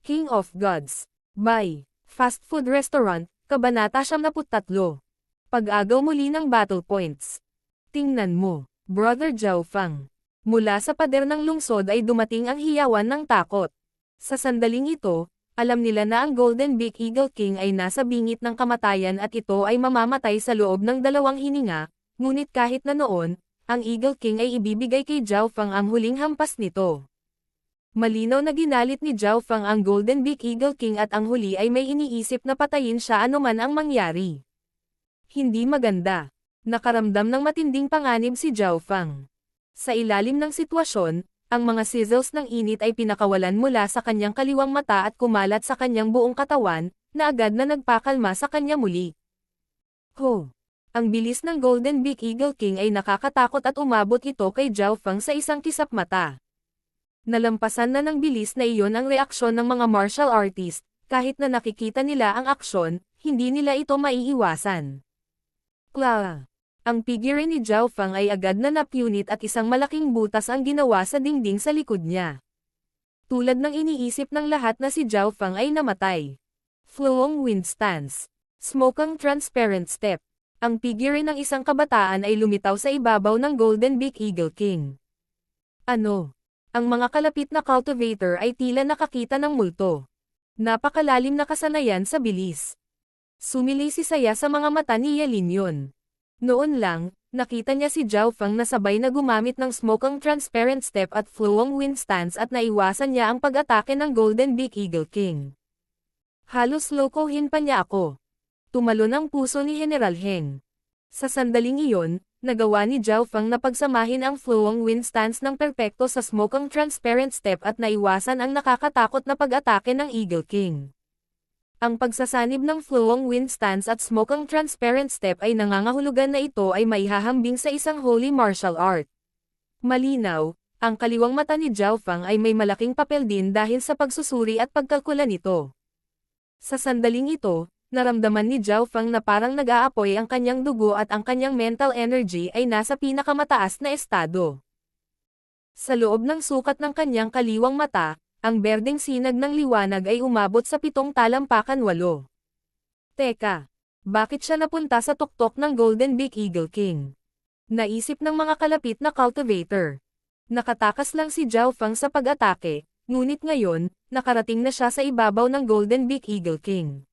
King of Gods. By Fast Food Restaurant, Kabanata 73. Pag-agaw muli ng battle points. Tingnan mo, Brother Zhao Fang. Mula sa pader ng lungsod ay dumating ang hiyawan ng takot. Sa sandaling ito, alam nila na ang Golden Beak Eagle King ay nasa bingit ng kamatayan at ito ay mamamatay sa loob ng 2 hininga, ngunit kahit na noon, ang Eagle King ay ibibigay kay Zhao Fang ang huling hampas nito. Malinaw na ginalit ni Zhao Fang ang Golden Beak Eagle King at ang huli ay may iniisip na patayin siya anuman ang mangyari. Hindi maganda. Nakaramdam ng matinding panganib si Zhao Fang. Sa ilalim ng sitwasyon, ang mga sizzles ng init ay pinakawalan mula sa kanyang kaliwang mata at kumalat sa kanyang buong katawan, na agad na nagpakalma sa kanya muli. Ho! Ang bilis ng Golden Beak Eagle King ay nakakatakot at umabot ito kay Zhao Fang sa isang kisap mata. Nalampasan na ng bilis na iyon ang reaksyon ng mga martial artist, kahit na nakikita nila ang aksyon, hindi nila ito maiiwasan. Kla! Ang figure ni Zhao Fang ay agad na napunit at isang malaking butas ang ginawa sa dingding sa likod niya. Tulad ng iniisip ng lahat na si Zhao Fang ay namatay. Flowing Wind Stance. Smoking Transparent Step. Ang figure ng isang kabataan ay lumitaw sa ibabaw ng Golden Beak Eagle King. Ano? Ang mga kalapit na cultivator ay tila nakakita ng multo. Napakalalim na kasanayan sa bilis. Sumilisisaya sa mga mata ni Yelin yun. Noon lang, nakita niya si Zhao Fang na sabay na gumamit ng Smoking Transparent Step at Flowing Wind Stance at naiwasan niya ang pag-atake ng Golden Beak Eagle King. Halos lokohin pa niya ako. Tumalon ang puso ni General Heng. Sa sandaling iyon, nagawa ni Zhao Fang na pagsamahin ang Flowing Wind Stance ng perpekto sa Smoking Transparent Step at naiwasan ang nakakatakot na pag-atake ng Eagle King. Ang pagsasanib ng Flowing Wind Stance at Smoking Transparent Step ay nangangahulugan na ito ay maihahambing sa isang holy martial art. Malinaw, ang kaliwang mata ni Zhao Fang ay may malaking papel din dahil sa pagsusuri at pagkalkula nito. Sa sandaling ito, naramdaman ni Zhao Fang na parang nag-aapoy ang kanyang dugo at ang kanyang mental energy ay nasa pinakamataas na estado. Sa loob ng sukat ng kanyang kaliwang mata, ang berdeng sinag ng liwanag ay umabot sa 7 talampakan 8. Teka, bakit siya napunta sa tuktok ng Golden Beak Eagle King? Naisip ng mga kalapit na cultivator. Nakatakas lang si Zhao Fang sa pag-atake, ngunit ngayon, nakarating na siya sa ibabaw ng Golden Beak Eagle King.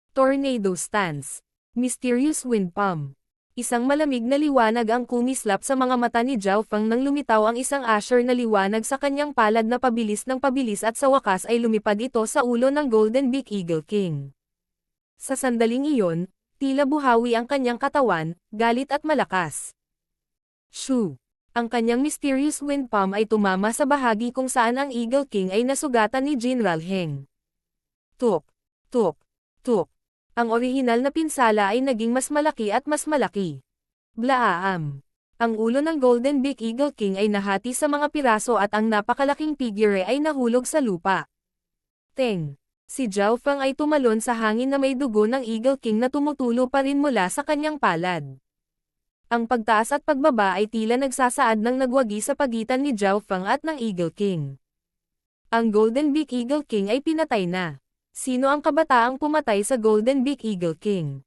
Tornado Stance. Mysterious Wind Palm. Isang malamig na liwanag ang kumislap sa mga mata ni Zhao Fang nang lumitaw ang isang asher na liwanag sa kanyang palad na pabilis ng pabilis at sa wakas ay lumipad ito sa ulo ng Golden Beak Eagle King. Sa sandaling iyon, tila buhawi ang kanyang katawan, galit at malakas. Shoo! Ang kanyang Mysterious Wind Palm ay tumama sa bahagi kung saan ang Eagle King ay nasugatan ni General Heng. Tuk! Tuk! Tuk! Ang orihinal na pinsala ay naging mas malaki at mas malaki. Blaam! Ang ulo ng Golden Beak Eagle King ay nahati sa mga piraso at ang napakalaking figure ay nahulog sa lupa. Teng! Si Zhao Fang ay tumalon sa hangin na may dugo ng Eagle King na tumutulo pa rin mula sa kanyang palad. Ang pagtaas at pagbaba ay tila nagsasaad ng nagwagi sa pagitan ni Zhao Fang at ng Eagle King. Ang Golden Beak Eagle King ay pinatay na. Sino ang kabataang pumatay sa Golden Beak Eagle King?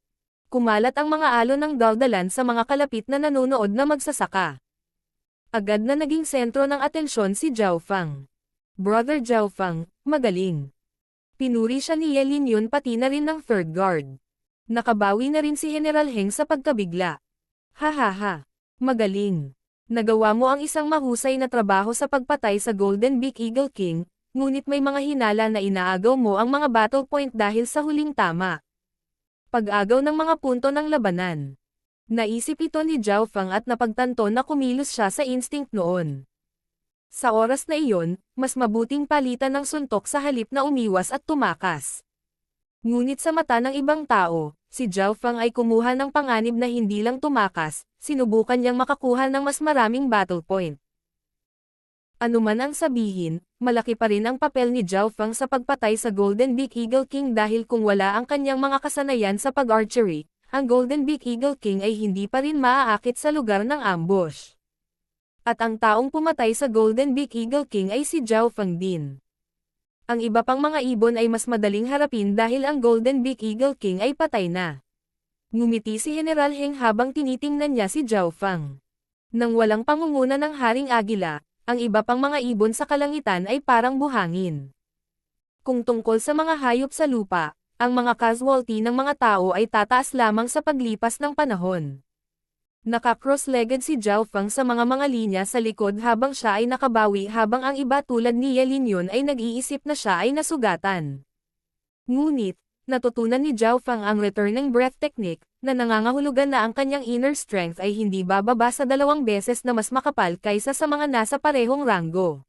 Kumalat ang mga alon ng daldalan sa mga kalapit na nanonood na magsasaka. Agad na naging sentro ng atensyon si Zhao Fang. Brother Zhao Fang, magaling. Pinuri siya ni Yelin yun pati na rin ng third guard. Nakabawi na rin si General Heng sa pagkabigla. Hahaha. Magaling. Nagawa mo ang isang mahusay na trabaho sa pagpatay sa Golden Beak Eagle King, ngunit may mga hinala na inaagaw mo ang mga battle point dahil sa huling tama. Pag-agaw ng mga punto ng labanan. Naisip ito ni Zhao Fang at napagtanto na kumilos siya sa instinct noon. Sa oras na iyon, mas mabuting palitan ng suntok sa halip na umiwas at tumakas. Ngunit sa mata ng ibang tao, si Zhao Fang ay kumuha ng panganib na hindi lang tumakas, sinubukan niyang makakuha ng mas maraming battle point. Ano man ang sabihin, malaki pa rin ang papel ni Zhao Fang sa pagpatay sa Golden Beak Eagle King dahil kung wala ang kanyang mga kasanayan sa pag-archery, ang Golden Beak Eagle King ay hindi pa rin maaakit sa lugar ng ambush. At ang taong pumatay sa Golden Beak Eagle King ay si Zhao Fang din. Ang iba pang mga ibon ay mas madaling harapin dahil ang Golden Beak Eagle King ay patay na. Ngumiti si General Heng habang tinitingnan niya si Zhao Fang. Nang walang pangunguna ng Haring Agila, ang iba pang mga ibon sa kalangitan ay parang buhangin. Kung tungkol sa mga hayop sa lupa, ang mga casualty ng mga tao ay tataas lamang sa paglipas ng panahon. Naka-cross-legged si Zhao Fang sa mga linya sa likod habang siya ay nakabawi habang ang iba tulad ni Ye Linyon ay nag-iisip na siya ay nasugatan. Ngunit, natutunan ni Zhao Fang ang returning breath technique, na nangangahulugan na ang kanyang inner strength ay hindi bababa sa 2 beses na mas makapal kaysa sa mga nasa parehong ranggo.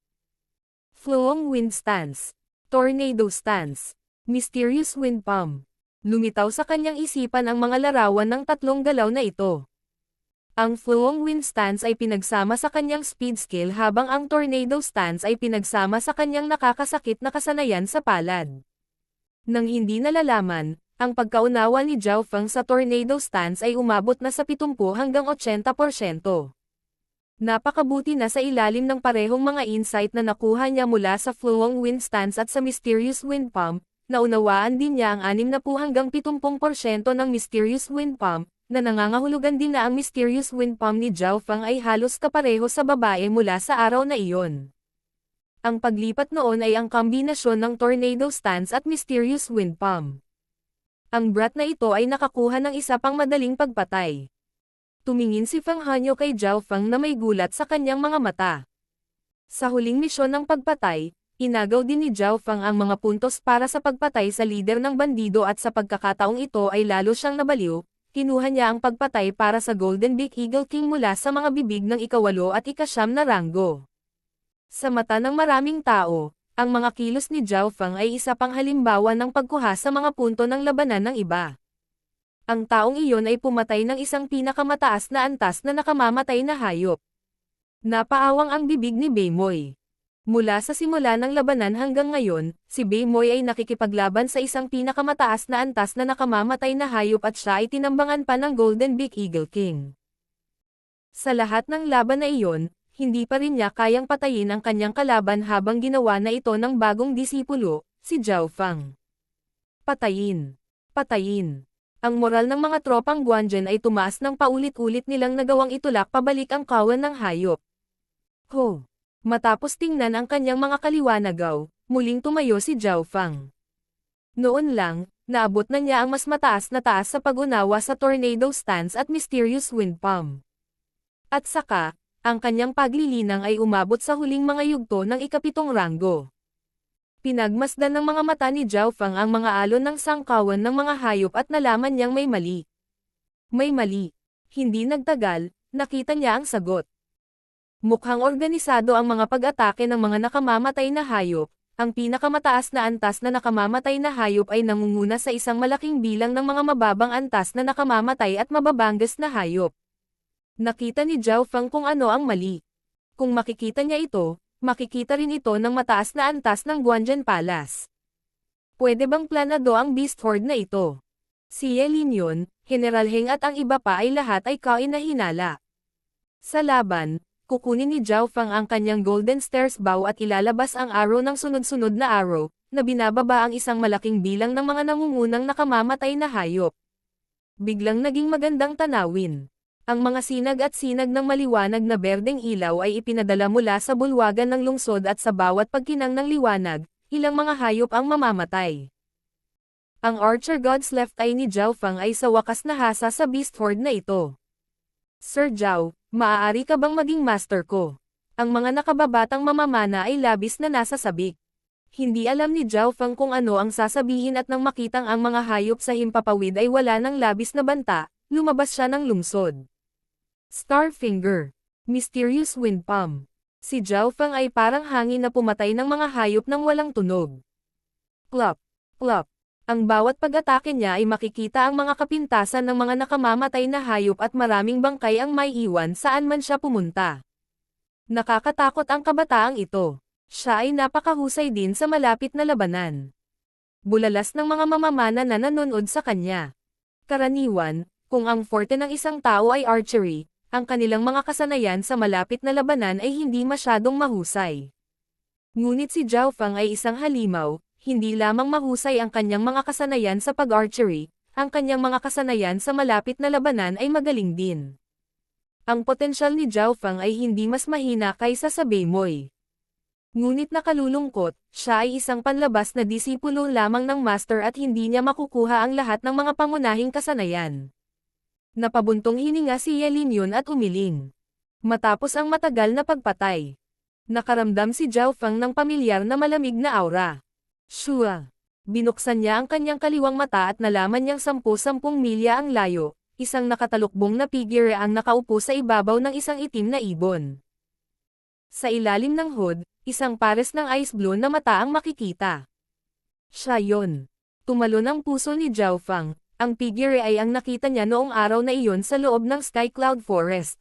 Flowing Wind Stance, Tornado Stance, Mysterious Wind Palm. Lumitaw sa kanyang isipan ang mga larawan ng 3 galaw na ito. Ang Flowing Wind Stance ay pinagsama sa kanyang speed skill habang ang Tornado Stance ay pinagsama sa kanyang nakakasakit na kasanayan sa palad. Nang hindi nalalaman, ang pagkaunawa ni Zhao Fang sa Tornado Stance ay umabot na sa 70 hanggang 80%. Napakabuti na sa ilalim ng parehong mga insight na nakuha niya mula sa Flowing Wind Stance at sa Mysterious Wind Palm, naunawaan din niya ang 60 hanggang 70% ng Mysterious Wind Palm, na nangangahulugan din na ang Mysterious Wind Palm ni Zhao Fang ay halos kapareho sa babae mula sa araw na iyon. Ang paglipat noon ay ang kombinasyon ng Tornado Stance at Mysterious Wind Palm. Ang brat na ito ay nakakuha ng isa pang madaling pagpatay. Tumingin si Fang Hanyo kay Zhao Fang na may gulat sa kanyang mga mata. Sa huling misyon ng pagpatay, inagaw din ni Zhao Fang ang mga puntos para sa pagpatay sa lider ng bandido at sa pagkakataong ito ay lalo siyang nabaliw. Kinuha niya ang pagpatay para sa Golden Beak Eagle King mula sa mga bibig ng ika-8 at ika-9 na ranggo. Sa mata ng maraming tao, ang mga kilos ni Zhao Fang ay isa pang halimbawa ng pagkuha sa mga punto ng labanan ng iba. Ang taong iyon ay pumatay ng isang pinakamataas na antas na nakamamatay na hayop. Napaawang ang bibig ni Beimoy. Mula sa simula ng labanan hanggang ngayon, si Beimoy ay nakikipaglaban sa isang pinakamataas na antas na nakamamatay na hayop at siya ay tinambangan pa ng Golden Beak Eagle King. Sa lahat ng laban na iyon, hindi pa rin niya kayang patayin ang kanyang kalaban habang ginawa na ito ng bagong disipulo, si Zhao Fang. Patayin. Patayin. Ang moral ng mga tropang Guanzhen ay tumaas ng paulit-ulit nilang nagawang itulak pabalik ang kawan ng hayop. Ho! Matapos tingnan ang kanyang mga kaliwanagaw, muling tumayo si Zhao Fang. Noon lang, naabot na niya ang mas mataas na taas sa pag-unawa sa Tornado Stance at Mysterious Wind Palm. At saka, ang kanyang paglilinang ay umabot sa huling mga yugto ng ika-7 ranggo. Pinagmasdan ng mga mata ni Zhao Fang ang mga alon ng sangkawan ng mga hayop at nalaman niyang may mali. May mali. Hindi nagtagal, nakita niya ang sagot. Mukhang organisado ang mga pag-atake ng mga nakamamatay na hayop. Ang pinakamataas na antas na nakamamatay na hayop ay nangunguna sa isang malaking bilang ng mga mababang antas na nakamamatay at mababangas na hayop. Nakita ni Zhao Fang kung ano ang mali. Kung makikita niya ito, makikita rin ito ng mataas na antas ng Guanzhen Palace. Pwede bang planado ang Beast Horde na ito? Si Ye Linyon, General Heng at ang iba pa ay lahat ay kainahinala. Sa laban, kukunin ni Zhao Fang ang kanyang Golden Stairs bow at ilalabas ang arrow ng sunod-sunod na arrow, na binababa ang isang malaking bilang ng mga nangungunang nakamamatay na hayop. Biglang naging magandang tanawin. Ang mga sinag at sinag ng maliwanag na berdeng ilaw ay ipinadala mula sa bulwagan ng lungsod at sa bawat pagkinang ng liwanag, ilang mga hayop ang mamamatay. Ang Archer God's left eye ni Zhao Fang ay sa wakas nahasa sa Beast Horde na ito. Sir Zhao, maaari ka bang maging master ko? Ang mga nakababatang mamamana ay labis na nasa sabik. Hindi alam ni Zhao Fang kung ano ang sasabihin at nang makitang ang mga hayop sa himpapawid ay wala ng labis na banta, lumabas siya ng lungsod. Starfinger. Mysterious Wind Palm. Si Zhao Fang ay parang hangin na pumatay ng mga hayop nang walang tunog. Plop. Plop. Ang bawat pag-atake niya ay makikita ang mga kapintasan ng mga nakamamatay na hayop at maraming bangkay ang may iwan saan man siya pumunta. Nakakatakot ang kabataang ito. Siya ay napakahusay din sa malapit na labanan. Bulalas ng mga mamamana na nanonood sa kanya. Karaniwan, kung ang forte ng isang tao ay archery, ang kanilang mga kasanayan sa malapit na labanan ay hindi masyadong mahusay. Ngunit si Zhao Fang ay isang halimaw, hindi lamang mahusay ang kanyang mga kasanayan sa pag-archery, ang kanyang mga kasanayan sa malapit na labanan ay magaling din. Ang potensyal ni Zhao Fang ay hindi mas mahina kaysa sa Beimoy. Ngunit nakalulungkot, siya ay isang panlabas na disipulo lamang ng master at hindi niya makukuha ang lahat ng mga pangunahing kasanayan. Napabuntong hininga si Ye Linyon at umiling. Matapos ang matagal na pagpatay, nakaramdam si Zhao Fang ng pamilyar na malamig na aura. Shua! Binuksan niya ang kanyang kaliwang mata at nalaman niyang 10-10 milya ang layo, isang nakatalukbong na figure ang nakaupo sa ibabaw ng isang itim na ibon. Sa ilalim ng hood, isang pares ng ice blue na mata ang makikita. Siya yon. Tumalon ang puso ni Zhao Fang, ang figure ay ang nakita niya noong araw na iyon sa loob ng Sky Cloud Forest.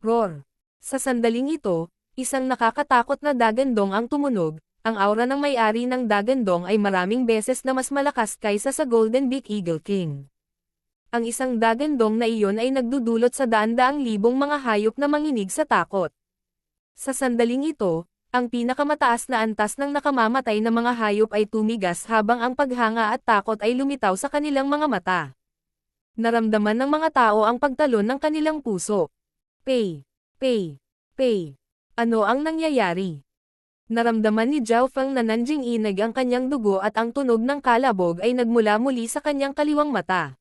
Roar! Sa sandaling ito, isang nakakatakot na dagandong ang tumunog, ang aura ng may-ari ng dagandong ay maraming beses na mas malakas kaysa sa Golden Beak Eagle King. Ang isang dagandong na iyon ay nagdudulot sa daan-daang libong mga hayop na manginig sa takot. Sa sandaling ito, ang pinakamataas na antas ng nakamamatay na mga hayop ay tumigas habang ang paghanga at takot ay lumitaw sa kanilang mga mata. Naramdaman ng mga tao ang pagtalon ng kanilang puso. Pay! Pay! Pay! Ano ang nangyayari? Naramdaman ni Zhao Fang na nanjing-inag ang kanyang dugo at ang tunog ng kalabog ay nagmula muli sa kanyang kaliwang mata.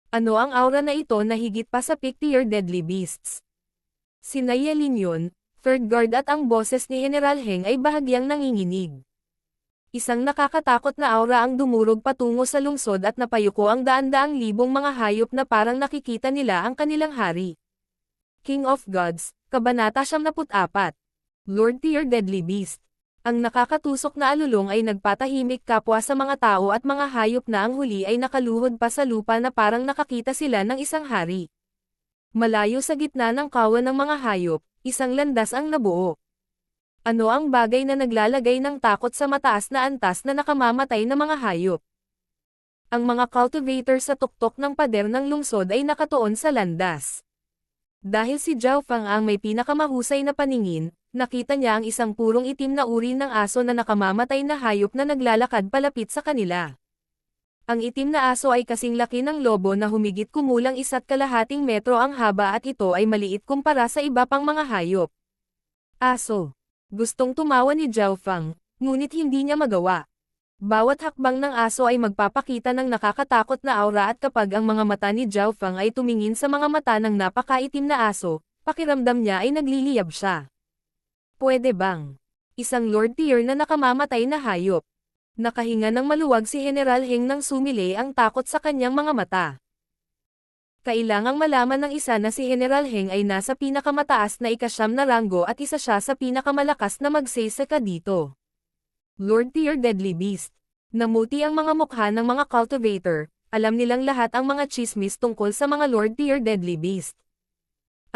Ano ang aura na ito na higit pa sa Pick-tier Deadly Beasts? Sina Ye Linyon, Third Guard at ang boses ni General Heng ay bahagyang nanginginig. Isang nakakatakot na aura ang dumurog patungo sa lungsod at napayuko ang daan-daang libong mga hayop na parang nakikita nila ang kanilang hari. King of Gods, Kabanata 74. Lord Tier Deadly Beast. Ang nakakatusok na alulong ay nagpatahimik kapwa sa mga tao at mga hayop na ang huli ay nakaluhod pa sa lupa na parang nakakita sila ng isang hari. Malayo sa gitna ng kawan ng mga hayop, isang landas ang nabuo. Ano ang bagay na naglalagay ng takot sa mataas na antas na nakamamatay na mga hayop? Ang mga cultivator sa tuktok ng pader ng lungsod ay nakatuon sa landas. Dahil si Zhao Fang ang may pinakamahusay na paningin, nakita niya ang isang purong itim na uri ng aso na nakamamatay na hayop na naglalakad palapit sa kanila. Ang itim na aso ay kasing laki ng lobo na humigit kumulang 1.5 metro ang haba at ito ay maliit kumpara sa iba pang mga hayop. Aso. Gustong tumawa ni Zhao Fang, ngunit hindi niya magawa. Bawat hakbang ng aso ay magpapakita ng nakakatakot na aura at kapag ang mga mata ni Zhao Fang ay tumingin sa mga mata ng napakaitim na aso, pakiramdam niya ay nagliliyab siya. Pwede bang? Isang Lord Tier na nakamamatay na hayop. Nakahinga ng maluwag si General Heng nang sumili ang takot sa kanyang mga mata. Kailangang malaman ng isa na si General Heng ay nasa pinakamataas na 9 na ranggo at isa siya sa pinakamalakas na magsasaka dito. Lord Tier Deadly Beast. Namuti ang mga mukha ng mga cultivator, alam nilang lahat ang mga chismis tungkol sa mga Lord Tier Deadly Beast.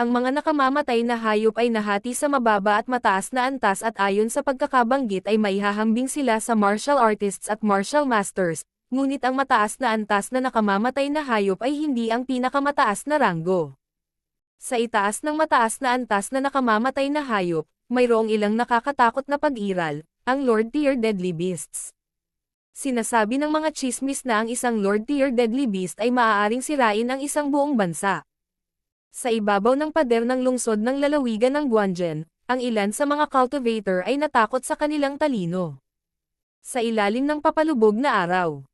Ang mga nakamamatay na hayop ay nahati sa mababa at mataas na antas at ayon sa pagkakabanggit ay maihahambing sila sa martial artists at martial masters, ngunit ang mataas na antas na nakamamatay na hayop ay hindi ang pinakamataas na ranggo. Sa itaas ng mataas na antas na nakamamatay na hayop, mayroong ilang nakakatakot na pag-iral, ang Lord Tier Deadly Beasts. Sinasabi ng mga chismis na ang isang Lord Tier Deadly Beast ay maaaring sirain ang isang buong bansa. Sa ibabaw ng pader ng lungsod ng lalawigan ng Guanzhen, ang ilan sa mga cultivator ay natakot sa kanilang talino. Sa ilalim ng papalubog na araw,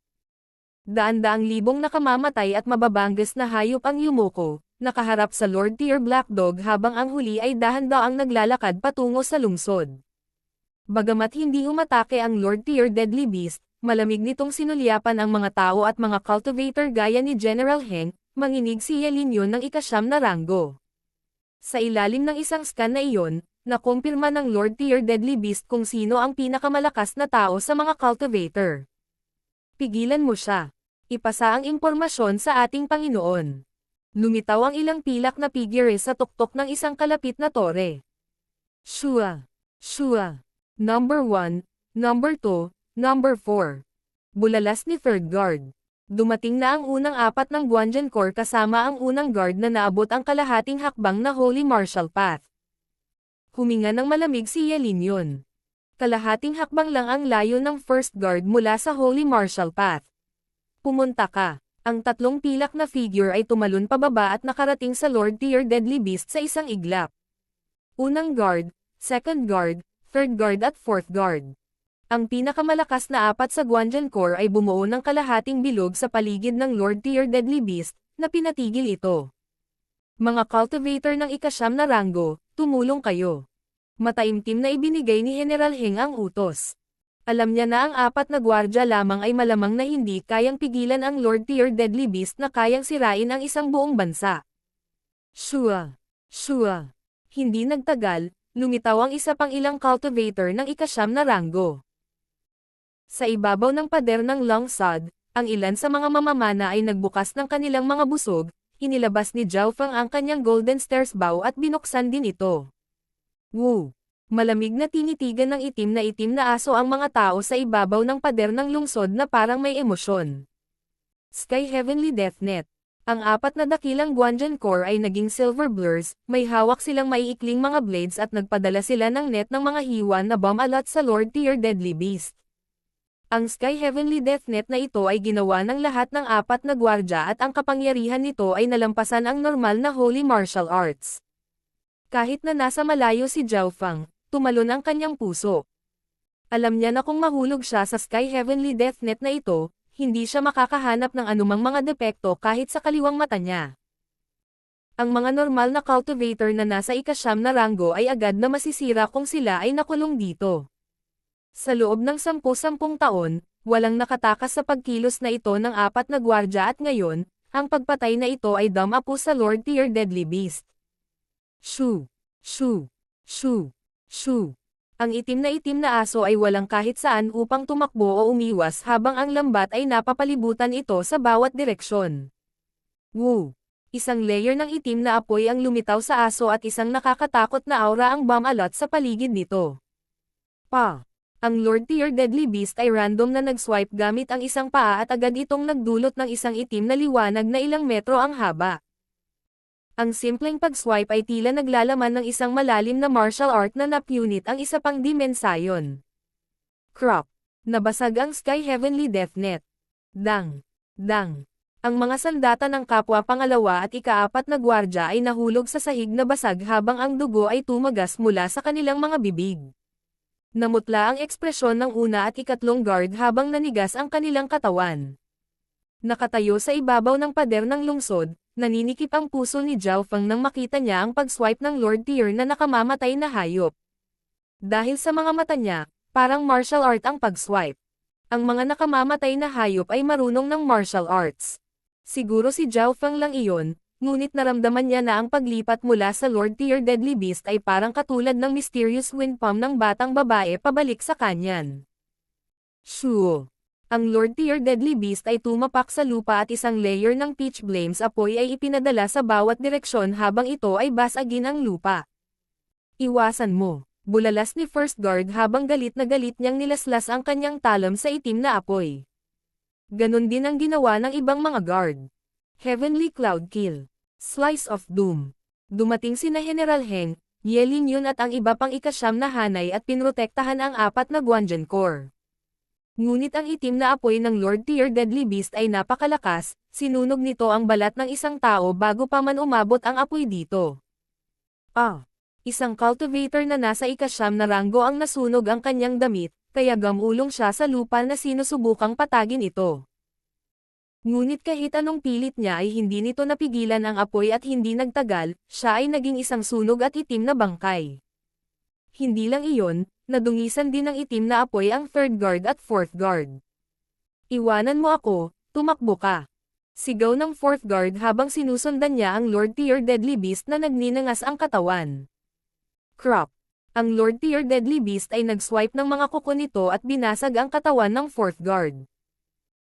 daan-daang libong nakamamatay at mababanggas na hayop ang yumuko, nakaharap sa Lord Tier Black Dog habang ang huli ay dahan-daang naglalakad patungo sa lungsod. Bagamat hindi umatake ang Lord Tier Deadly Beast, malamig nitong sinulyapan ang mga tao at mga cultivator gaya ni General Heng, manginig si Ye Linyon ng 9 na ranggo. Sa ilalim ng isang scan na iyon, nakumpirma ng Lord Tier Deadly Beast kung sino ang pinakamalakas na tao sa mga cultivator. Pigilan mo siya. Ipasa ang impormasyon sa ating Panginoon. Lumitaw ang ilang pilak na figure sa tuktok ng isang kalapit na tore. Shua. Shua. Number 1, Number 2, Number 4. Bulalas ni Third Guard. Dumating na ang unang 4 ng Guanzhen Corps kasama ang unang guard na naabot ang kalahating hakbang na Holy Martial Path. Huminga ng malamig si Ye Linyon. Kalahating hakbang lang ang layo ng First Guard mula sa Holy Martial Path. Pumunta ka. Ang tatlong pilak na figure ay tumalon pababa at nakarating sa Lord Tier Deadly Beast sa isang iglap. Unang guard, second guard, third guard at fourth guard. Ang pinakamalakas na apat sa Guandian Corps ay bumuo ng kalahating bilog sa paligid ng Lord Tier Deadly Beast, na pinatigil ito. Mga cultivator ng ika-9 na ranggo, tumulong kayo. Mataimtim na ibinigay ni General Heng ang utos. Alam niya na ang apat na gwardya lamang ay malamang na hindi kayang pigilan ang Lord Tier Deadly Beast na kayang sirain ang isang buong bansa. Shua. Hindi nagtagal, lumitaw ang isa pang ilang cultivator ng ika-9 na ranggo. Sa ibabaw ng pader ng Longsod, ang ilan sa mga mamamana ay nagbukas ng kanilang mga busog, inilabas ni Zhao Feng ang kanyang Golden Stairs bow at binuksan din ito. Woo! Malamig na tinitigan ng itim na aso ang mga tao sa ibabaw ng pader ng lungsod na parang may emosyon. Sky Heavenly Death Net. Ang apat na dakilang Guandian Corps ay naging silver blurs, may hawak silang maiikling mga blades at nagpadala sila ng net ng mga hiwan na bomb alot sa Lord Tier Deadly Beast. Ang Sky Heavenly Death Net na ito ay ginawa ng lahat ng apat na gwardya at ang kapangyarihan nito ay nalampasan ang normal na Holy Martial Arts. Kahit na nasa malayo si Zhao Feng, tumalon ang kanyang puso. Alam niya na kung mahulog siya sa Sky Heavenly Death Net na ito, hindi siya makakahanap ng anumang mga depekto kahit sa kaliwang mata niya. Ang mga normal na cultivator na nasa ika-9 na ranggo ay agad na masisira kung sila ay nakulong dito. Sa loob ng 10 taon, walang nakatakas sa pagkilos na ito ng apat na gwardya at ngayon, ang pagpatay na ito ay damapo sa Lord Tier Deadly Beast. Shoo! Ang itim na aso ay walang kahit saan upang tumakbo o umiwas habang ang lambat ay napapalibutan ito sa bawat direksyon. Woo! Isang layer ng itim na apoy ang lumitaw sa aso at isang nakakatakot na aura ang bomb alot sa paligid nito. Ang Lord Tier Deadly Beast ay random na nag-swipe gamit ang isang paa at agad itong nagdulot ng isang itim na liwanag na ilang metro ang haba. Ang simpleng pag-swipe ay tila naglalaman ng isang malalim na martial art na napunit ang isa pang dimensayon. Crop. Nabasag ang Sky Heavenly Death Net. Dang. Ang mga sandata ng kapwa pangalawa at ika-4 na gwardya ay nahulog sa sahig na basag habang ang dugo ay tumagas mula sa kanilang mga bibig. Namutla ang ekspresyon ng una at ikatlong guard habang nanigas ang kanilang katawan. Nakatayo sa ibabaw ng pader ng lungsod, naninikip ang puso ni Zhao Feng nang makita niya ang pag-swipe ng Lord Tier na nakamamatay na hayop. Dahil sa mga mata niya, parang martial art ang pag-swipe. Ang mga nakamamatay na hayop ay marunong ng martial arts. Siguro si Zhao Feng lang iyon, ngunit naramdaman niya na ang paglipat mula sa Lord Tier Deadly Beast ay parang katulad ng mysterious wind palm ng batang babae pabalik sa kanyan. Shoo! Ang Lord Tier Deadly Beast ay tumapak sa lupa at isang layer ng pitch flames apoy ay ipinadala sa bawat direksyon habang ito ay basagin ang lupa. Iwasan mo, bulalas ni First Guard habang galit na galit niyang nilaslas ang kanyang talon sa itim na apoy. Ganon din ang ginawa ng ibang mga guard. Heavenly Cloud Kill. Slice of Doom. Dumating sina General Heng, Ye Lingyun at ang iba pang ika-9 na hanay at pinrotektahan ang apat na Guandian Corps. Ngunit ang itim na apoy ng Lord Tier Deadly Beast ay napakalakas, sinunog nito ang balat ng isang tao bago pa man umabot ang apoy dito. Isang cultivator na nasa ika-9 na ranggo ang nasunog ang kanyang damit, kaya gamulong siya sa lupa na sinusubukang patagin ito. Ngunit kahit anong pilit niya ay hindi nito napigilan ang apoy at hindi nagtagal, siya ay naging isang sunog at itim na bangkay. Hindi lang iyon, nadungisan din ng itim na apoy ang third guard at fourth guard. Iwanan mo ako, tumakbo ka. Sigaw ng fourth guard habang sinusundan niya ang Lord Tier Deadly Beast na nagninangas ang katawan. Crop. Ang Lord Tier Deadly Beast ay nag-swipe ng mga kuko nito at binasag ang katawan ng fourth guard.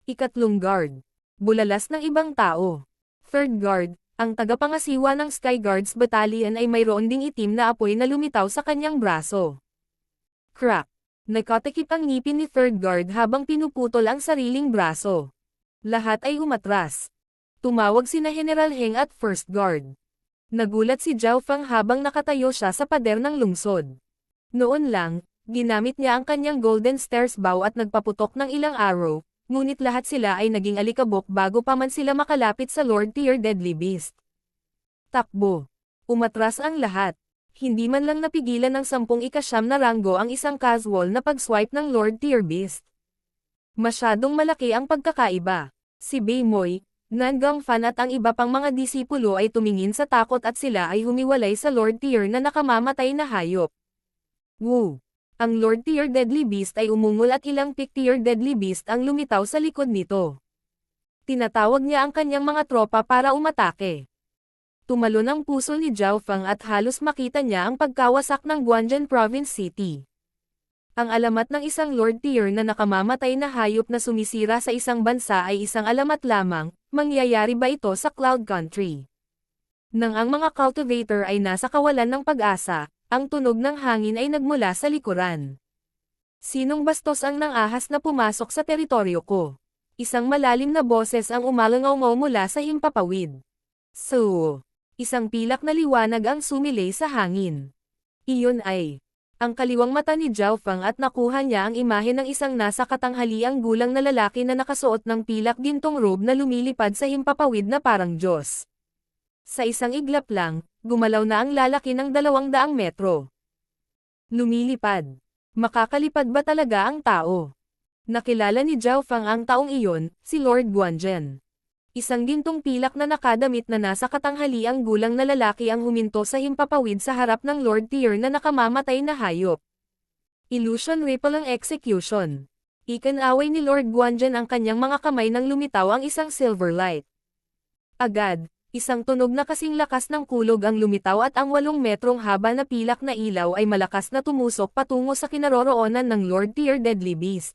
Ikatlong guard. Bulalas ng ibang tao. Third guard. Ang tagapangasiwa ng Sky Guards Battalion ay mayroon ding itim na apoy na lumitaw sa kanyang braso. Crack! Nakatikip ang ngipin ni Third Guard habang pinuputol ang sariling braso. Lahat ay umatras. Tumawag sina General Heng at First Guard. Nagulat si Zhao Feng habang nakatayo siya sa pader ng lungsod. Noon lang, Ginamit niya ang kanyang Golden Stairs bow at nagpaputok ng ilang arrow, ngunit lahat sila ay naging alikabok bago pa man sila makalapit sa Lord Tyr Deadly Beast. Takbo. Umatras ang lahat. Hindi man lang napigilan ng 19 na ranggo ang isang casual na pag-swipe ng Lord Tyr Beast. Masyadong malaki ang pagkakaiba. Si Baymoy, Nangang Fan at ang iba pang mga disipulo ay tumingin sa takot at sila ay humiwalay sa Lord Tyr na nakamamatay na hayop. Woo! Ang Lord Tyr Deadly Beast ay umungol at ilang Pick Tyr Deadly Beast ang lumitaw sa likod nito. Tinatawag niya ang kanyang mga tropa para umatake. Tumalon ang puso ni Zhao Feng at halos makita niya ang pagkawasak ng Guanzhen Province City. Ang alamat ng isang Lord Tyr na nakamamatay na hayop na sumisira sa isang bansa ay isang alamat lamang, mangyayari ba ito sa Cloud Country? Nang ang mga cultivator ay nasa kawalan ng pag-asa, ang tunog ng hangin ay nagmula sa likuran. Sinong bastos ang nang-ahas na pumasok sa teritoryo ko? Isang malalim na boses ang umalangaw mula sa himpapawid. So, isang pilak na liwanag ang sumilay sa hangin. Iyon ay ang kaliwang mata ni Zhao Feng at nakuha niya ang imahe ng isang nasa katanghaliang gulang na lalaki na nakasuot ng pilak gintong robe na lumilipad sa himpapawid na parang Diyos. Sa isang iglap lang, gumalaw na ang lalaki ng 200 metro. Lumilipad. Makakalipad ba talaga ang tao? Nakilala ni Zhao Feng ang taong iyon, si Lord Guanzhen. Isang gintong pilak na nakadamit na nasa katanghaliang gulang na lalaki ang huminto sa himpapawid sa harap ng Lord Tyr na nakamamatay na hayop. Illusion Ripple ang execution. Ikan-away ni Lord Guanzhen ang kanyang mga kamay nang lumitaw ang isang silver light. Agad, isang tunog na kasing lakas ng kulog ang lumitaw at ang 8 metrong haba na pilak na ilaw ay malakas na tumusok patungo sa kinaroroonan ng Lord Tyr Deadly Beast.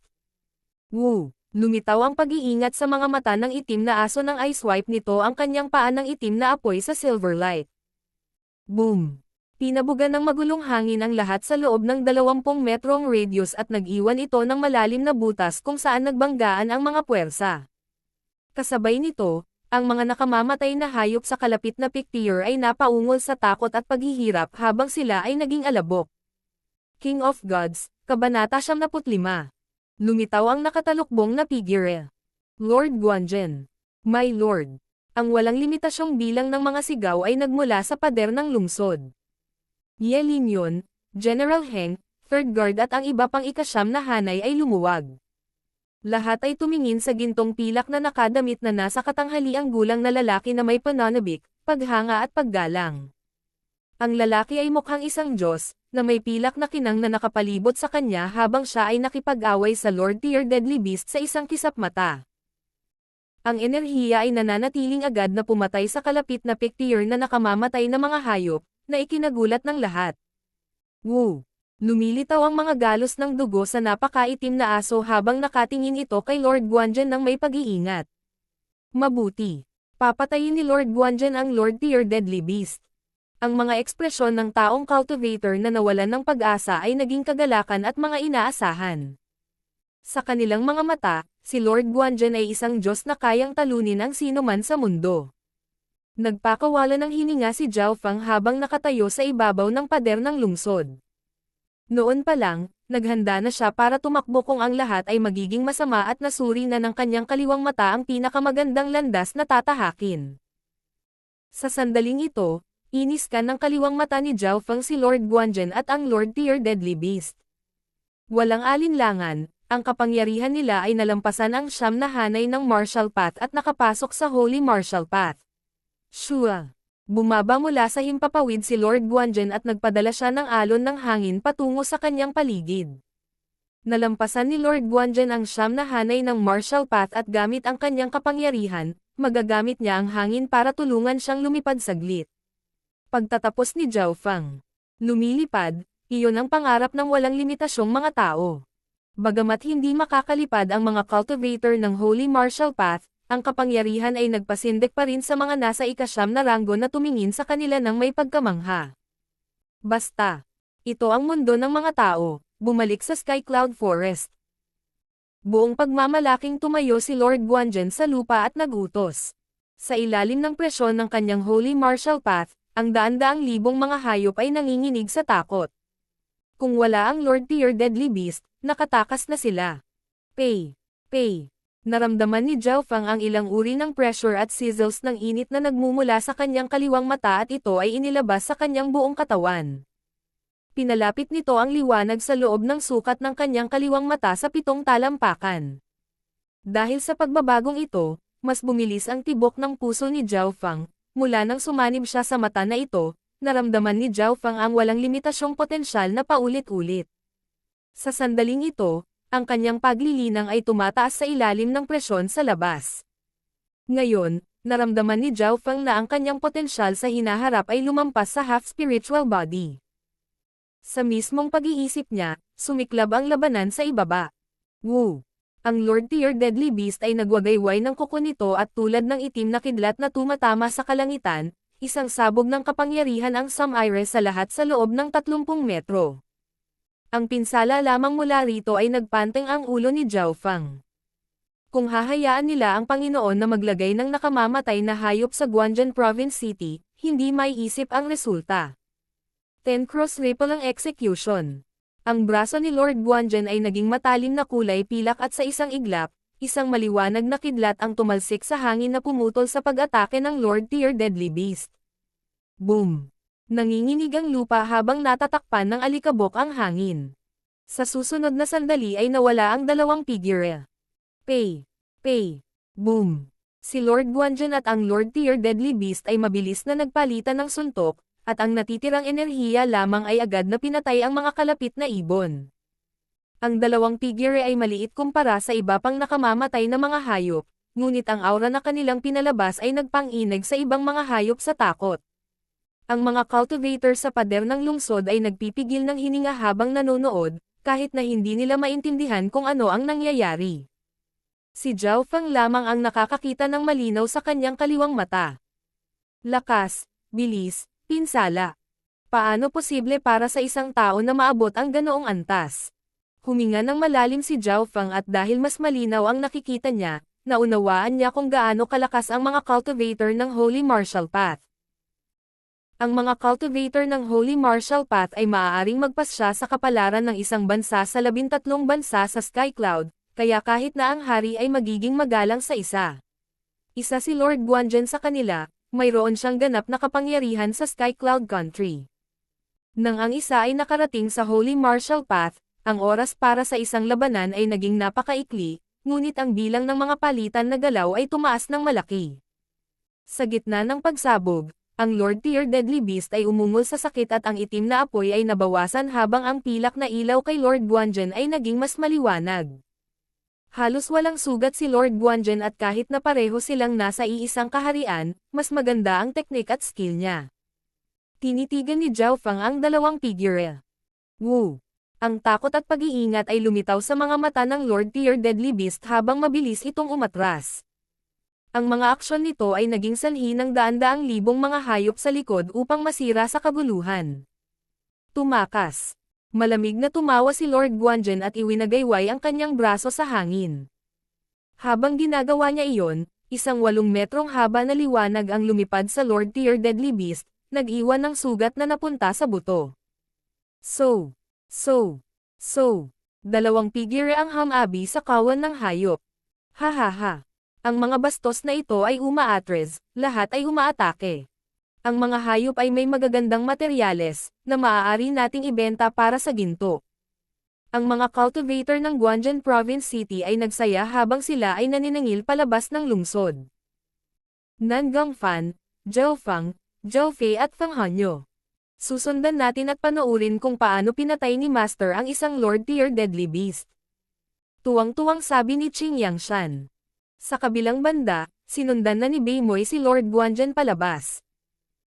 Woo! Lumitaw ang pag-iingat sa mga mata ng itim na aso ng ice swipe nito ang kanyang paa ng itim na apoy sa silver light. Boom! Pinabugan ng magulong hangin ang lahat sa loob ng 20 metrong radius at nag-iwan ito ng malalim na butas kung saan nagbanggaan ang mga puwersa. Kasabay nito, ang mga nakamamatay na hayop sa kalapit na Pick Tyr ay napaungol sa takot at paghihirap habang sila ay naging alabok. King of Gods, Kabanata 75. Lumitaw ang nakatalukbong na figure. Lord Guanzhen. My Lord. Ang walang limitasyong bilang ng mga sigaw ay nagmula sa pader ng lungsod. Ye Linyon, General Heng, Third Guard at ang iba pang 9 na hanay ay lumuwag. Lahat ay tumingin sa gintong pilak na nakadamit na nasa katanghaliang gulang na lalaki na may pananabik, paghanga at paggalang. Ang lalaki ay mukhang isang Diyos, na may pilak na kinang na nakapalibot sa kanya habang siya ay nakipag-away sa Lord Tyr Deadly Beast sa isang kisap mata. Ang enerhiya ay nananatiling agad na pumatay sa kalapit na Pick Tyr na nakamamatay na mga hayop, na ikinagulat ng lahat. Woo! Lumilitaw ang mga galos ng dugo sa napakaitim na aso habang nakatingin ito kay Lord Guanzhen ng may pag-iingat. Mabuti. Papatayin ni Lord Guanzhen ang Lord Tyr Deadly Beast. Ang mga ekspresyon ng taong cultivator na nawalan ng pag-asa ay naging kagalakan at mga inaasahan. Sa kanilang mga mata, si Lord Guanzhen ay isang Diyos na kayang talunin ang sinuman sa mundo. Nagpakawala ng hininga si Zhao Feng habang nakatayo sa ibabaw ng pader ng lungsod. Noon pa lang, naghanda na siya para tumakbo kung ang lahat ay magiging masama at nasuri na ng kanyang kaliwang mata ang pinakamagandang landas na tatahakin. Sa sandaling ito, iniskan ng kaliwang mata ni Zhao Feng si Lord Guanzhen at ang Lord Tyr Deadly Beast. Walang alinlangan, ang kapangyarihan nila ay nalampasan ang 9 na hanay ng martial path at nakapasok sa Holy Martial Path. Shua! Bumaba mula sa himpapawid si Lord Guanzhen at nagpadala siya ng alon ng hangin patungo sa kanyang paligid. Nalampasan ni Lord Guanzhen ang 9 na hanay ng martial path at gamit ang kanyang kapangyarihan, magagamit niya ang hangin para tulungan siyang lumipad saglit. Pagtatapos ni Zhao Feng, lumilipad, iyon ang pangarap ng walang limitasyong mga tao. Bagamat hindi makakalipad ang mga cultivator ng Holy Martial Path, ang kapangyarihan ay nagpasindik pa rin sa mga nasa 9 na ranggo na tumingin sa kanila ng may pagkamangha. Basta, ito ang mundo ng mga tao, bumalik sa Sky Cloud Forest. Buong pagmamalaking tumayo si Lord Guanzhen sa lupa at nagutos. Sa ilalim ng presyon ng kanyang Holy Martial Path, ang daan-daang libong mga hayop ay nanginginig sa takot. Kung wala ang Lord Tier Deadly Beast, nakatakas na sila. Pay. Naramdaman ni Zhao Fang ang ilang uri ng pressure at sizzles ng init na nagmumula sa kanyang kaliwang mata at ito ay inilabas sa kanyang buong katawan. Pinalapit nito ang liwanag sa loob ng sukat ng kanyang kaliwang mata sa 7 talampakan. Dahil sa pagbabagong ito, mas bumilis ang tibok ng puso ni Zhao Fang, mula nang sumanib siya sa mata na ito, naramdaman ni Zhao Fang ang walang limitasyong potensyal na paulit-ulit. Sa sandaling ito, ang kanyang paglilinang ay tumataas sa ilalim ng presyon sa labas. Ngayon, naramdaman ni Zhao Fang na ang kanyang potensyal sa hinaharap ay lumampas sa half-spiritual body. Sa mismong pag-iisip niya, sumiklab ang labanan sa ibaba. Woo! Ang Lord Tier Deadly Beast ay nagwagayway ng kuko nito at tulad ng itim na kidlat na tumatama sa kalangitan, isang sabog ng kapangyarihan ang Sumire sa lahat sa loob ng 30 metro. Ang pinsala lamang mula rito ay nagpanteng ang ulo ni Zhao Fang. Kung hahayaan nila ang Panginoon na maglagay ng nakamamatay na hayop sa Guanzhou Province City, hindi maiisip ang resulta. 10 cross ripple ang execution. Ang braso ni Lord Guanzhou ay naging matalim na kulay pilak at sa isang iglap, isang maliwanag na kidlat ang tumalsik sa hangin na pumutol sa pag-atake ng Lord Tier Deadly Beast. Boom! Nanginginig ang lupa habang natatakpan ng alikabok ang hangin. Sa susunod na sandali ay nawala ang dalawang figure. Pay. Boom. Si Lord Guanzhou at ang Lord Tier Deadly Beast ay mabilis na nagpalitan ng suntok, at ang natitirang enerhiya lamang ay agad na pinatay ang mga kalapit na ibon. Ang dalawang figure ay maliit kumpara sa iba pang nakamamatay na mga hayop, ngunit ang aura na kanilang pinalabas ay nagpang-inag sa ibang mga hayop sa takot. Ang mga cultivator sa pader ng lungsod ay nagpipigil ng hininga habang nanonood, kahit na hindi nila maintindihan kung ano ang nangyayari. Si Zhao Fang lamang ang nakakakita ng malinaw sa kanyang kaliwang mata. Lakas, bilis, pinsala. Paano posible para sa isang tao na maabot ang ganoong antas? Huminga ng malalim si Zhao Fang at dahil mas malinaw ang nakikita niya, naunawaan niya kung gaano kalakas ang mga cultivator ng Holy Martial Path. Ang mga cultivator ng Holy Martial Path ay maaaring magpasya sa kapalaran ng isang bansa sa 13 bansa sa Sky Cloud, kaya kahit na ang hari ay magiging magalang sa isa. Isa si Lord Guanzhou sa kanila, mayroon siyang ganap na kapangyarihan sa Sky Cloud Country. Nang ang isa ay nakarating sa Holy Martial Path, ang oras para sa isang labanan ay naging napakaikli, ngunit ang bilang ng mga palitan na galaw ay tumaas ng malaki. Sa gitna ng pagsabog, ang Lord Tier Deadly Beast ay umungol sa sakit at ang itim na apoy ay nabawasan habang ang pilak na ilaw kay Lord Guanzhou ay naging mas maliwanag. Halos walang sugat si Lord Guanzhou at kahit na pareho silang nasa iisang kaharian, mas maganda ang teknik at skill niya. Tinitigan ni Zhao Fang ang dalawang figure. Woo! Ang takot at pag-iingat ay lumitaw sa mga mata ng Lord Tier Deadly Beast habang mabilis itong umatras. Ang mga aksyon nito ay naging sanhi ng daan-daang libong mga hayop sa likod upang masira sa kaguluhan. Tumakas. Malamig na tumawa si Lord Guanzhou at iwinagayway ang kanyang braso sa hangin. Habang ginagawa niya iyon, isang 8 metrong haba na liwanag ang lumipad sa Lord Tier Deadly Beast, nag-iwan ng sugat na napunta sa buto. Dalawang figure ang hamabi sa kawan ng hayop. Hahaha. Ang mga bastos na ito ay umaatres, lahat ay umaatake. Ang mga hayop ay may magagandang materyales, na maaari nating ibenta para sa ginto. Ang mga cultivator ng Guanzhou Province City ay nagsaya habang sila ay naniningil palabas ng lungsod. Nan Gongfan, Zhao Fang, Zhao Fei at Fang Hanyo. Susundan natin at panoorin kung paano pinatay ni Master ang isang Lord Tier Deadly Beast. Tuwang-tuwang sabi ni Qing Yangshan. Sa kabilang banda, sinundan na ni Beimoy si Lord Guanzhou palabas.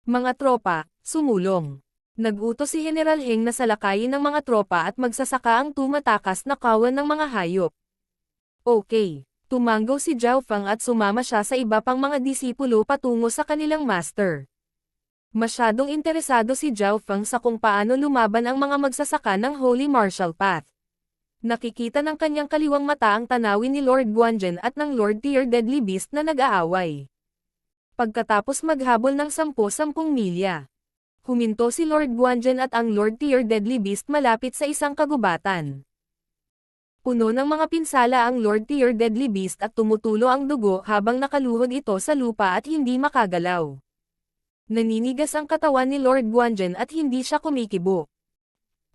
Mga tropa, sumulong. Nag-utos si General Heng na salakayin ng mga tropa at magsasaka ang tumatakas na kawan ng mga hayop. Okay, tumanggaw si Zhao Fang at sumama siya sa iba pang mga disipulo patungo sa kanilang master. Masyadong interesado si Zhao Fang sa kung paano lumaban ang mga magsasaka ng Holy Martial Path. Nakikita ng kanyang kaliwang mata ang tanawin ni Lord Guanzhou at ng Lord Tier Deadly Beast na nag-aaway. Pagkatapos maghabol ng 10 milya, Huminto si Lord Guanzhen at ang Lord Tyr Deadly Beast malapit sa isang kagubatan. Puno ng mga pinsala ang Lord Tyr Deadly Beast at tumutulo ang dugo habang nakaluhod ito sa lupa at hindi makagalaw. Naninigas ang katawan ni Lord Guanzhen at hindi siya kumikibo.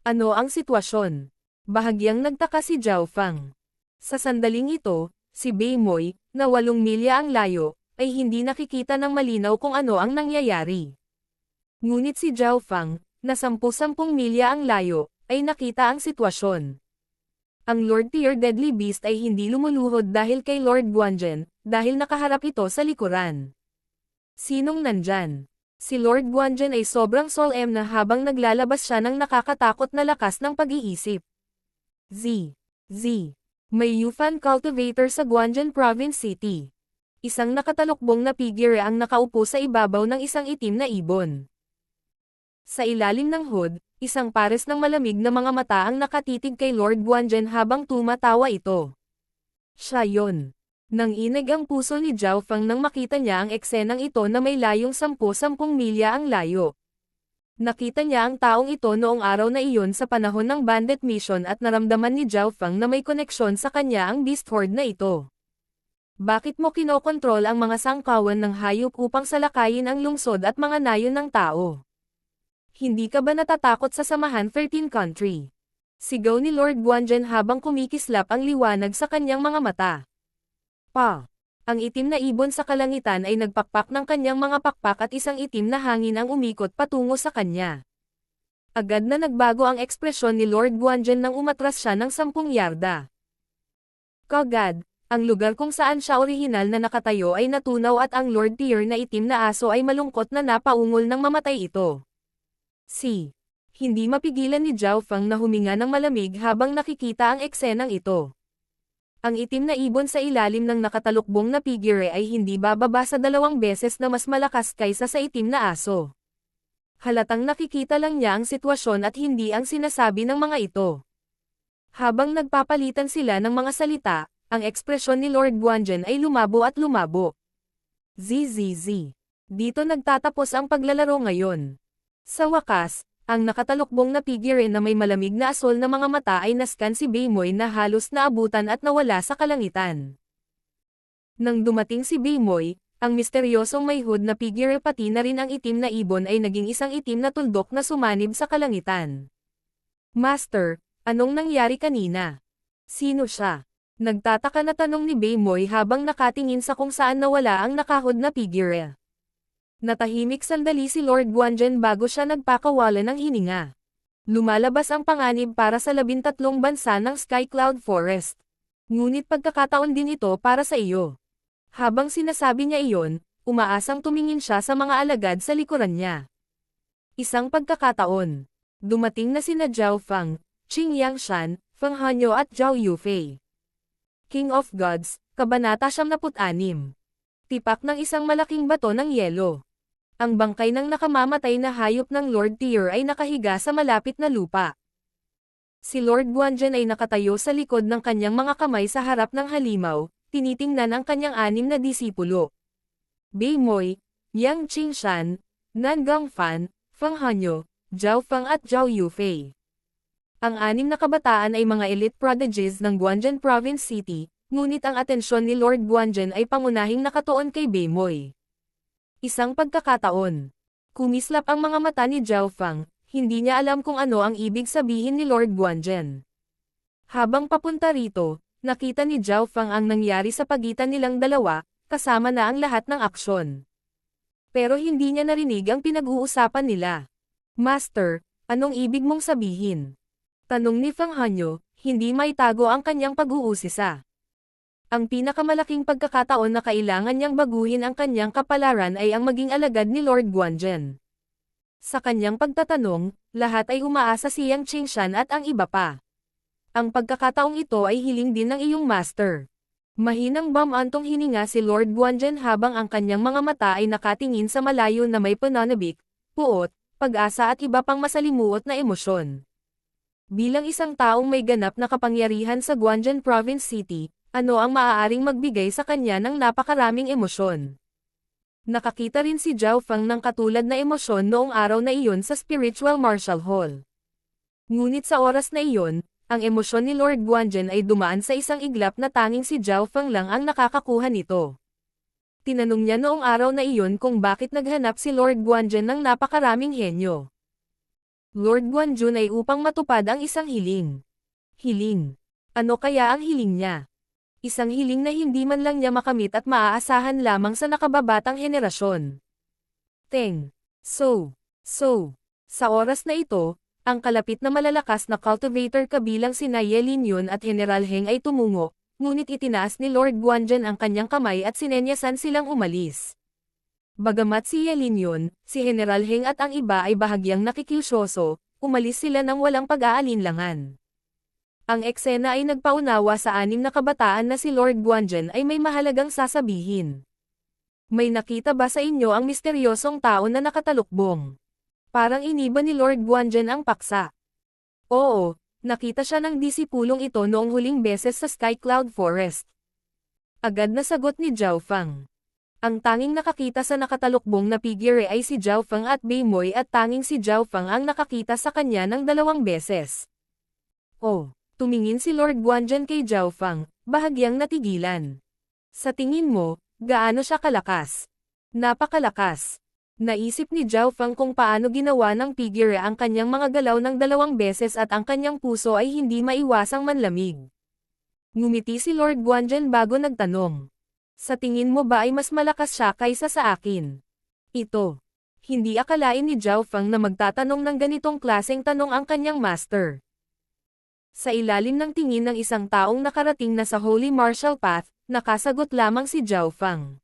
Ano ang sitwasyon? Bahagyang nagtaka si Zhao Fang. Sa sandaling ito, si Bei Moy, na 8 milya ang layo, ay hindi nakikita ng malinaw kung ano ang nangyayari. Ngunit si Zhao Fang, na 10 milya ang layo, ay nakita ang sitwasyon. Ang Lord Tyr Deadly Beast ay hindi lumuluhod dahil kay Lord Guanzhen, dahil nakaharap ito sa likuran. Sinong nandyan? Si Lord Guanzhen ay sobrang solemn na habang naglalabas siya ng nakakatakot na lakas ng pag-iisip. May Yufan cultivator sa Guanzhen Province City. Isang nakatalukbong na figure ang nakaupo sa ibabaw ng isang itim na ibon. Sa ilalim ng hood, isang pares ng malamig na mga mata ang nakatitig kay Lord Guanzhen habang tumatawa ito. Siya yon. Nanginig ang puso ni Zhao Fang nang makita niya ang eksenang ito na may layong 10 milya ang layo. Nakita niya ang taong ito noong araw na iyon sa panahon ng bandit mission at naramdaman ni Zhao Fang na may koneksyon sa kanya ang beast horde na ito. Bakit mo kinokontrol ang mga sangkawan ng hayop upang salakayin ang lungsod at mga nayon ng tao? Hindi ka ba natatakot sa samahan 13 country? Sigaw ni Lord Guanzhen habang kumikislap ang liwanag sa kanyang mga mata. Ang itim na ibon sa kalangitan ay nagpakpak ng kanyang mga pakpak at isang itim na hangin ang umikot patungo sa kanya. Agad na nagbago ang ekspresyon ni Lord Guanzhen nang umatras siya ng 10 yarda. Kagad, ang lugar kung saan siya orihinal na nakatayo ay natunaw at ang Lord Tyr na itim na aso ay malungkot na napaungol nang mamatay ito. Hindi mapigilan ni Zhao Fang na huminga ng malamig habang nakikita ang eksenang ito. Ang itim na ibon sa ilalim ng nakatalukbong na figure ay hindi bababa sa 2 beses na mas malakas kaysa sa itim na aso. Halatang nakikita lang niya ang sitwasyon at hindi ang sinasabi ng mga ito. Habang nagpapalitan sila ng mga salita, ang ekspresyon ni Lord Guanzhen ay lumabo at lumabo. Dito nagtatapos ang paglalaro ngayon. Sa wakas, ang nakatalukbong na figure na may malamig na asol na mga mata ay nascan si Bei Moy na halos naabutan at nawala sa kalangitan. Nang dumating si Bei Moy, ang misteryosong may hood na figure pati na rin ang itim na ibon ay naging isang itim na tuldok na sumanib sa kalangitan. Master, anong nangyari kanina? Sino siya? Nagtataka na tanong ni Bei Moy habang nakatingin sa kung saan nawala ang nakahood na figure. Natahimik sandali si Lord Guanzhen bago siya nagpakawala ng hininga. Lumalabas ang panganib para sa 13 bansa ng Sky Cloud Forest. Ngunit pagkakataon din ito para sa iyo. Habang sinasabi niya iyon, umaasang tumingin siya sa mga alagad sa likuran niya. Isang pagkakataon. Dumating na sina Zhao Fang, Qing Yangshan, Feng Hanyo at Zhao Yufei. King of Gods, Kabanata 76. Tipak ng isang malaking bato ng yelo. Ang bangkay ng nakamamatay na hayop ng Lord Tyr ay nakahiga sa malapit na lupa. Si Lord Guanzhen ay nakatayo sa likod ng kanyang mga kamay sa harap ng halimaw, tinitingnan ang kanyang 6 na disipulo. Bei Moy, Yang Qingshan, Nan Gangfan, Feng Hanyo, Zhao Fang at Zhao Yufei. Ang 6 na kabataan ay mga elite prodigies ng Guanzhen Province City, ngunit ang atensyon ni Lord Guanzhen ay pangunahing nakatuon kay Bei Moy. Isang pagkakataon. Kumislap ang mga mata ni Zhao Fang, hindi niya alam kung ano ang ibig sabihin ni Lord Guanzhen. Habang papunta rito, nakita ni Zhao Fang ang nangyari sa pagitan nilang dalawa, kasama na ang lahat ng aksyon. Pero hindi niya narinig ang pinag-uusapan nila. Master, anong ibig mong sabihin? Tanong ni Feng Hanyo, hindi maitago ang kanyang pag-uusisa. Ang pinakamalaking pagkakataon na kailangan niyang baguhin ang kanyang kapalaran ay ang maging alagad ni Lord Guanzhen. Sa kanyang pagtatanong, lahat ay umaasa si Yang Qingshan at ang iba pa. Ang pagkakataong ito ay hiling din ng iyong master. Mahinang bumantong hininga si Lord Guanzhen habang ang kanyang mga mata ay nakatingin sa malayo na may pananabik, puot, pag-asa at iba pang masalimuot na emosyon. Bilang isang taong may ganap na kapangyarihan sa Guanzhen Province City, ano ang maaaring magbigay sa kanya ng napakaraming emosyon? Nakakita rin si Zhao Feng ng katulad na emosyon noong araw na iyon sa Spiritual Martial Hall. Ngunit sa oras na iyon, ang emosyon ni Lord Guanzhen ay dumaan sa isang iglap na tanging si Zhao Feng lang ang nakakakuha nito. Tinanong niya noong araw na iyon kung bakit naghanap si Lord Guanzhen ng napakaraming henyo. Lord Guanzhen ay upang matupad ang isang hiling. Hiling. Ano kaya ang hiling niya? Isang hiling na hindi man lang niya makamit at maaasahan lamang sa nakababatang henerasyon. Teng. Sa oras na ito, ang kalapit na malalakas na cultivator kabilang sina Ye Linyon at General Heng ay tumungo, ngunit itinaas ni Lord Guanzhen ang kanyang kamay at sinenyasan silang umalis. Bagamat si Ye Linyon, si General Heng at ang iba ay bahagyang nakikiusyoso, umalis sila nang walang pag-aalinlangan. Ang eksena ay nagpaunawa sa 6 na kabataan na si Lord Guanzhen ay may mahalagang sasabihin. May nakita ba sa inyo ang misteryosong tao na nakatalukbong? Parang iniba ni Lord Guanzhen ang paksa. Oo, nakita siya ng disipulong ito noong huling beses sa Sky Cloud Forest. Agad na sagot ni Zhao Feng. Ang tanging nakakita sa nakatalukbong na figure ay si Zhao Feng at Beimoy at tanging si Zhao Feng ang nakakita sa kanya ng 2 beses. Oh. Tumingin si Lord Guanzhen kay Zhao Feng, bahagyang natigilan. Sa tingin mo, gaano siya kalakas? Napakalakas. Naisip ni Zhao Feng kung paano ginawa ng figure ang kanyang mga galaw ng 2 beses at ang kanyang puso ay hindi maiwasang manlamig. Ngumiti si Lord Guanzhen bago nagtanong. Sa tingin mo ba ay mas malakas siya kaysa sa akin? Ito. Hindi akalain ni Zhao Feng na magtatanong ng ganitong klaseng tanong ang kanyang master. Sa ilalim ng tingin ng isang taong nakarating na sa Holy Martial Path, nakasagot lamang si Zhao Feng.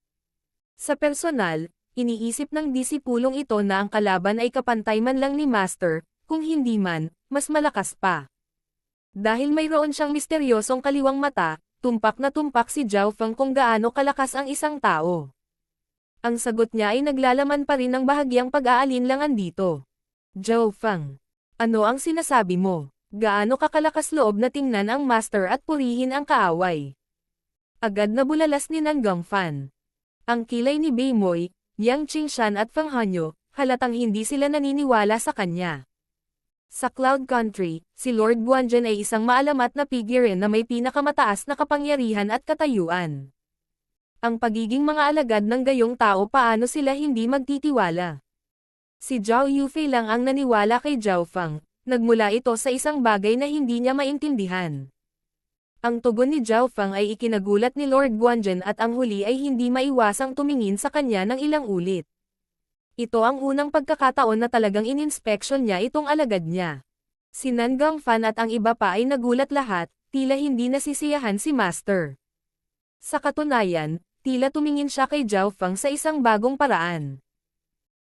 Sa personal, iniisip ng disipulong ito na ang kalaban ay kapantay man lang ni Master, kung hindi man, mas malakas pa. Dahil mayroon siyang misteryosong kaliwang mata, tumpak na tumpak si Zhao Feng kung gaano kalakas ang isang tao. Ang sagot niya ay naglalaman pa rin ng bahagyang pag-aalinlangan dito. Zhao Feng, ano ang sinasabi mo? Gaano kakalakas loob na tingnan ang master at purihin ang kaaway? Agad na bulalas ni Nan Gongfan. Ang kilay ni Beimoy, Yang Qingshan at Feng Hanyo, halatang hindi sila naniniwala sa kanya. Sa Cloud Country, si Lord Guanzhen ay isang maalamat na figure na may pinakamataas na kapangyarihan at katayuan. Ang pagiging mga alagad ng gayong tao paano sila hindi magtitiwala? Si Zhao Yufei lang ang naniwala kay Zhao Feng. Nagmula ito sa isang bagay na hindi niya maintindihan. Ang tugon ni Zhao Feng ay ikinagulat ni Lord Guanzhen at ang huli ay hindi maiwasang tumingin sa kanya ng ilang ulit. Ito ang unang pagkakataon na talagang ininspeksyon niya itong alagad niya. Si Nan Gongfan at ang iba pa ay nagulat lahat, tila hindi nasisiyahan si Master. Sa katunayan, tila tumingin siya kay Zhao Feng sa isang bagong paraan.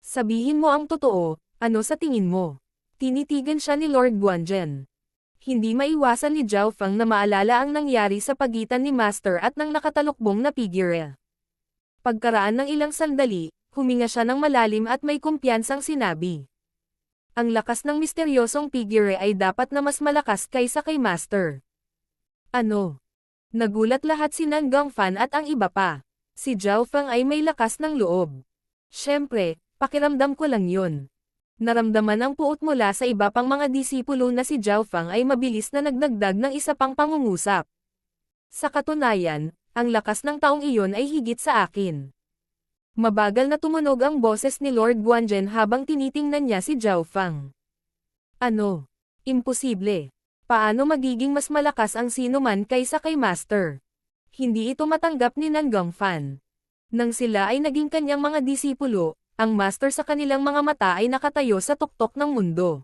Sabihin mo ang totoo, ano sa tingin mo? Tinitigan siya ni Lord Guanzhen. Hindi maiwasan ni Zhao Feng na maalala ang nangyari sa pagitan ni Master at ng nakatalukbong na figure. Pagkaraan ng ilang sandali, huminga siya ng malalim at may kumpiyansang sinabi. Ang lakas ng misteryosong figure ay dapat na mas malakas kaysa kay Master. Ano? Nagulat lahat si Nan Gongfan at ang iba pa. Si Zhao Feng ay may lakas ng loob. Siyempre, pakiramdam ko lang yun. Naramdaman ang puot mula sa iba pang mga disipulo na si Zhao Feng ay mabilis na nagdagdag ng isa pang pangungusap. Sa katunayan, ang lakas ng taong iyon ay higit sa akin. Mabagal na tumunog ang boses ni Lord Guanzhen habang tinitingnan niya si Zhao Feng. Ano? Imposible. Paano magiging mas malakas ang sino man kaysa kay Master? Hindi ito matanggap ni Nan Gongfan. Nang sila ay naging kanyang mga disipulo, ang master sa kanilang mga mata ay nakatayo sa tuktok ng mundo.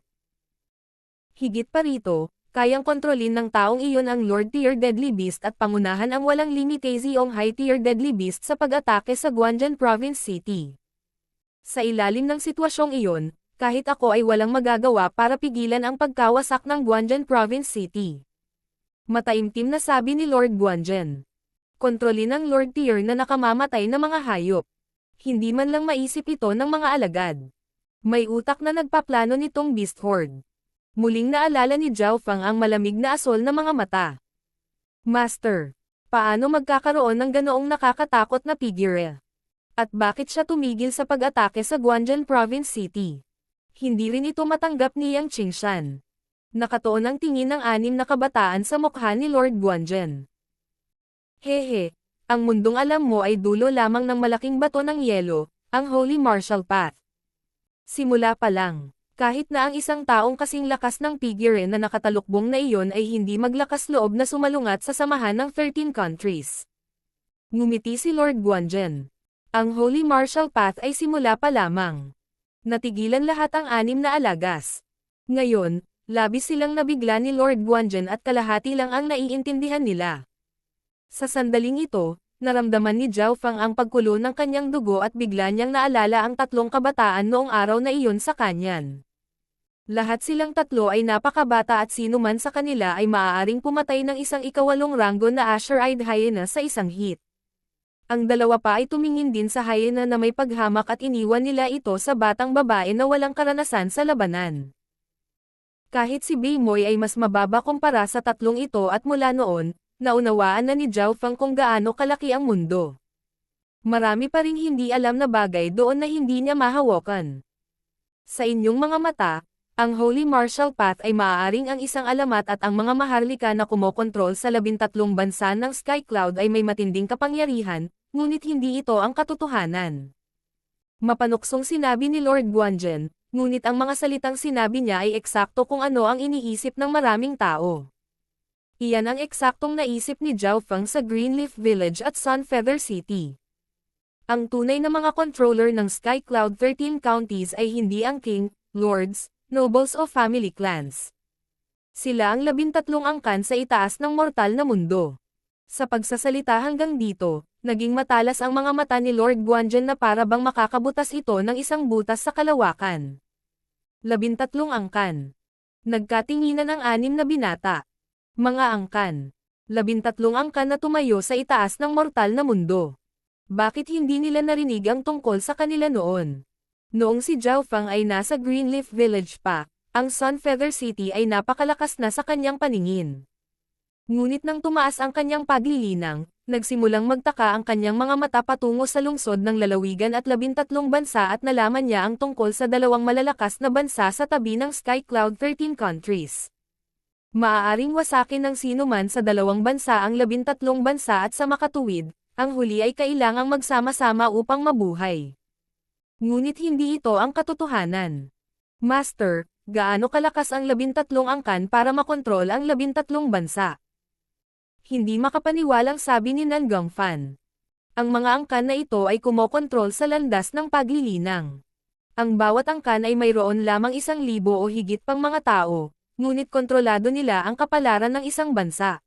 Higit pa rito, kayang kontrolin ng taong iyon ang Lord Tier Deadly Beast at pangunahan ang walang limitasyong High Tier Deadly Beast sa pag-atake sa Guanzhen Province City. Sa ilalim ng sitwasyong iyon, kahit ako ay walang magagawa para pigilan ang pagkawasak ng Guanzhen Province City. Mataimtim na sabi ni Lord Guanzhen. Kontrolin ang Lord Tier na nakamamatay na mga hayop. Hindi man lang maisip ito ng mga alagad. May utak na nagpaplano nitong Beast Horde. Muling naalala ni Zhao Feng ang malamig na asol na mga mata. Master, paano magkakaroon ng ganoong nakakatakot na figure? At bakit siya tumigil sa pag-atake sa Guanzhou Province City? Hindi rin ito matanggap ni Yang Qingshan. Nakatuon ang tingin ng 6 na kabataan sa mukha ni Lord Guanzhou. Hehe, ang mundong alam mo ay dulo lamang ng malaking bato ng yelo, ang Holy Martial Path. Simula pa lang, kahit na ang isang taong kasing lakas ng figure na nakatalukbong na iyon ay hindi maglakas loob na sumalungat sa samahan ng 13 countries. Ngumiti si Lord Guanzhou. Ang Holy Martial Path ay simula pa lamang. Natigilan lahat ang 6 na alagas. Ngayon, labis silang nabigla ni Lord Guanzhou at kalahati lang ang naiintindihan nila. Sa sandaling ito, naramdaman ni Zhao Fang ang pagkulo ng kanyang dugo at bigla niyang naalala ang 3 kabataan noong araw na iyon sa kanyan. Lahat silang 3 ay napakabata at sino man sa kanila ay maaaring pumatay ng isang ika-8 ranggo na Asher-eyed hyena sa isang hit. Ang 2 pa ay tumingin din sa hyena na may paghamak at iniwan nila ito sa batang babae na walang karanasan sa labanan. Kahit si Beimoy ay mas mababa kumpara sa 3 ito at mula noon, naunawaan na ni Zhao Fang kung gaano kalaki ang mundo. Marami pa ring hindi alam na bagay doon na hindi niya mahawakan. Sa inyong mga mata, ang Holy Martial Path ay maaaring ang isang alamat at ang mga maharlika na kumokontrol sa 13 bansa ng Sky Cloud ay may matinding kapangyarihan, ngunit hindi ito ang katotohanan. Mapanuksong sinabi ni Lord Guanzhou, ngunit ang mga salitang sinabi niya ay eksakto kung ano ang iniisip ng maraming tao. Iyan ang eksaktong naisip ni Zhao Fang sa Greenleaf Village at Sunfeather City. Ang tunay na mga controller ng Sky Cloud 13 counties ay hindi ang king, lords, nobles o family clans. Sila ang 13 angkan sa itaas ng mortal na mundo. Sa pagsasalita hanggang dito, naging matalas ang mga mata ni Lord Guanzhou na para bang makakabutas ito ng isang butas sa kalawakan. 13 angkan. Nagkatinginan ang 6 na binata. Mga angkan. 13 angkan na tumayo sa itaas ng mortal na mundo. Bakit hindi nila narinig ang tungkol sa kanila noon? Noong si Zhao Fang ay nasa Greenleaf Village pa, ang Sunfeather City ay napakalakas na sa kanyang paningin. Ngunit nang tumaas ang kanyang paglilinang, nagsimulang magtaka ang kanyang mga mata patungo sa lungsod ng lalawigan at 13 bansa at nalaman niya ang tungkol sa 2 malalakas na bansa sa tabi ng Sky Cloud 13 countries. Maaaring wasakin ng sino man sa 2 bansa ang 13 bansa at sa makatuwid, ang huli ay kailangang magsama-sama upang mabuhay. Ngunit hindi ito ang katotohanan. Master, gaano kalakas ang 13 angkan para makontrol ang 13 bansa? Hindi makapaniwalang sabi ni Nan Gongfan. Ang mga angkan na ito ay kumokontrol sa landas ng paglilinang. Ang bawat angkan ay mayroon lamang 1,000 o higit pang mga tao, ngunit kontrolado nila ang kapalaran ng isang bansa.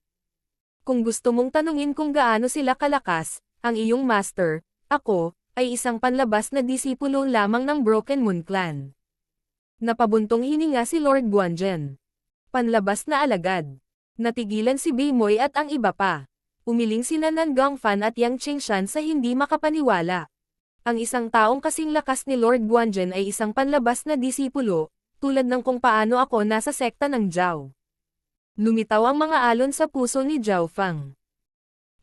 Kung gusto mong tanungin kung gaano sila kalakas, ang iyong master, ako, ay isang panlabas na disipulo lamang ng Broken Moon Clan. Napabuntong hininga si Lord Guanzhou. Panlabas na alagad. Natigilan si Beimoy at ang iba pa. Umiling sina Nan Gongfan at Yang Qingshan sa hindi makapaniwala. Ang isang taong kasing lakas ni Lord Guanzhou ay isang panlabas na disipulo, tulad ng kung paano ako nasa sekta ng Zhao. Lumitaw ang mga alon sa puso ni Zhao Fang.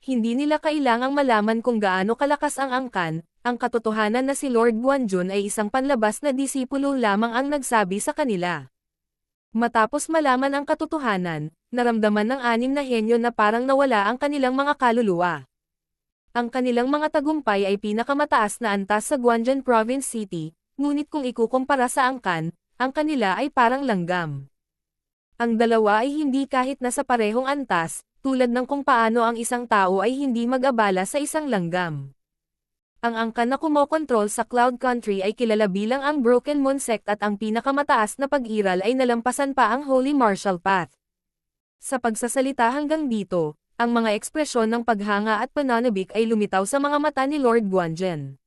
Hindi nila kailangang malaman kung gaano kalakas ang angkan, ang katotohanan na si Lord Guanzhou ay isang panlabas na disipulo lamang ang nagsabi sa kanila. Matapos malaman ang katotohanan, naramdaman ng 6 na henyo na parang nawala ang kanilang mga kaluluwa. Ang kanilang mga tagumpay ay pinakamataas na antas sa Guanzhou Province City, ngunit kung ikukumpara sa angkan, ang kanila ay parang langgam. Ang dalawa ay hindi kahit nasa parehong antas, tulad ng kung paano ang isang tao ay hindi mag-abala sa isang langgam. Ang angkan na kumokontrol sa Cloud Country ay kilala bilang ang Broken Moon Sect at ang pinakamataas na pag-iral ay nalampasan pa ang Holy Martial Path. Sa pagsasalita hanggang dito, ang mga ekspresyon ng paghanga at pananabik ay lumitaw sa mga mata ni Lord Guanzhou.